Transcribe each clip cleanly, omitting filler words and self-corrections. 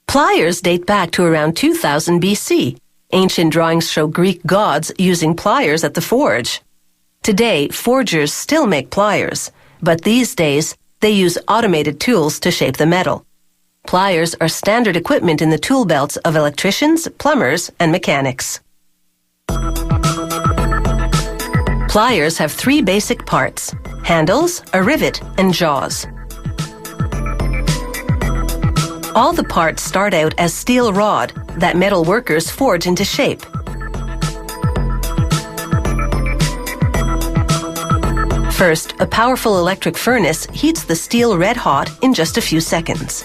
Pliers date back to around 2000 BC. Ancient drawings show Greek gods using pliers at the forge. Today, forgers still make pliers, but these days, they use automated tools to shape the metal. Pliers are standard equipment in the tool belts of electricians, plumbers, and mechanics. Pliers have three basic parts: handles, a rivet, and jaws. All the parts start out as steel rod that metal workers forge into shape. First, a powerful electric furnace heats the steel red hot in just a few seconds.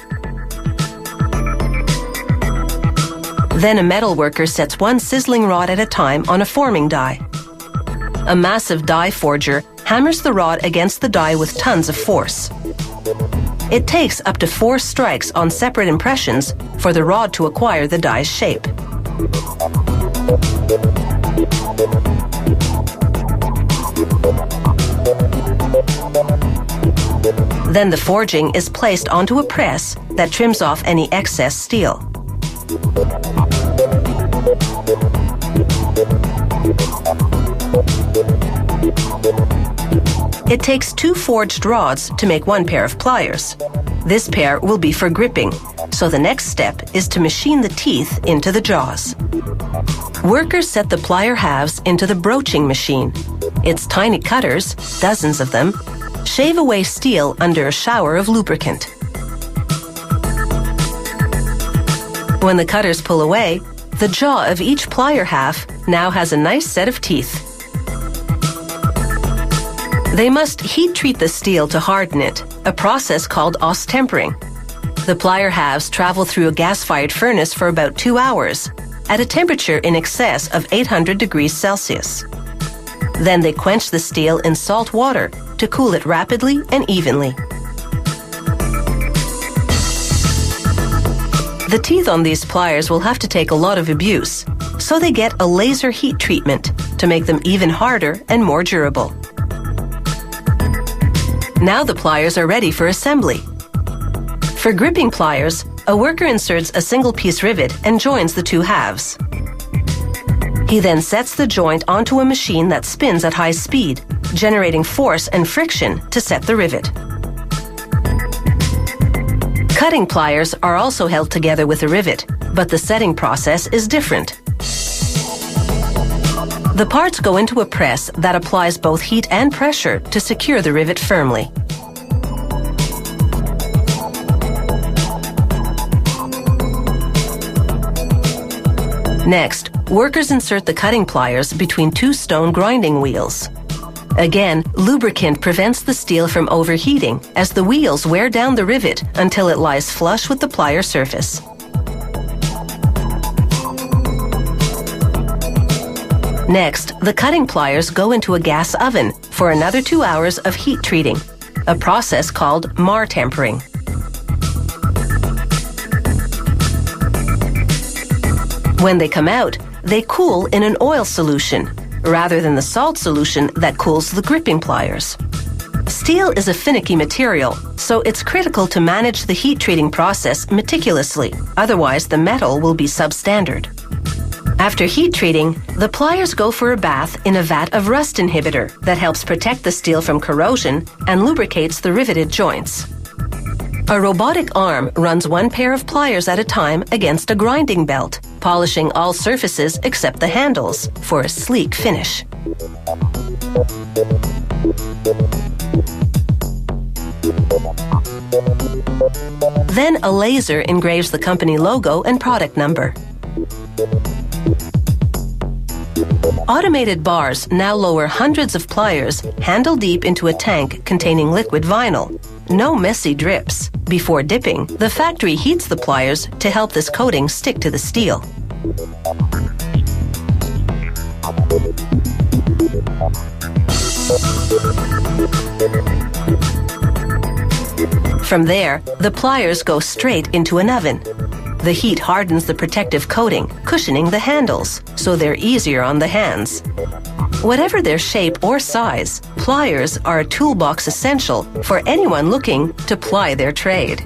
Then a metal worker sets one sizzling rod at a time on a forming die. A massive die forger hammers the rod against the die with tons of force. It takes up to 4 strikes on separate impressions for the rod to acquire the die's shape. Then the forging is placed onto a press that trims off any excess steel. It takes 2 forged rods to make 1 pair of pliers. This pair will be for gripping, so the next step is to machine the teeth into the jaws. Workers set the plier halves into the broaching machine. Its tiny cutters, dozens of them, shave away steel under a shower of lubricant. When the cutters pull away, the jaw of each plier half now has a nice set of teeth. They must heat treat the steel to harden it, a process called ostempering. The plier halves travel through a gas-fired furnace for about 2 hours, at a temperature in excess of 800 degrees Celsius. Then they quench the steel in salt water to cool it rapidly and evenly. The teeth on these pliers will have to take a lot of abuse, so they get a laser heat treatment to make them even harder and more durable. Now the pliers are ready for assembly. For gripping pliers, a worker inserts a single-piece rivet and joins the 2 halves. He then sets the joint onto a machine that spins at high speed, generating force and friction to set the rivet. Cutting pliers are also held together with a rivet, but the setting process is different. The parts go into a press that applies both heat and pressure to secure the rivet firmly. Next, workers insert the cutting pliers between 2 stone grinding wheels. Again, lubricant prevents the steel from overheating as the wheels wear down the rivet until it lies flush with the plier surface. Next, the cutting pliers go into a gas oven for another 2 hours of heat treating, a process called mar tempering. When they come out, they cool in an oil solution, rather than the salt solution that cools the gripping pliers. Steel is a finicky material, so it's critical to manage the heat treating process meticulously, otherwise the metal will be substandard. After heat treating, the pliers go for a bath in a vat of rust inhibitor that helps protect the steel from corrosion and lubricates the riveted joints. A robotic arm runs 1 pair of pliers at a time against a grinding belt, polishing all surfaces except the handles for a sleek finish. Then a laser engraves the company logo and product number. Automated bars now lower hundreds of pliers handle deep into a tank containing liquid vinyl. No messy drips. Before dipping, the factory heats the pliers to help this coating stick to the steel. From there, the pliers go straight into an oven. The heat hardens the protective coating, cushioning the handles, so they're easier on the hands. Whatever their shape or size, pliers are a toolbox essential for anyone looking to ply their trade.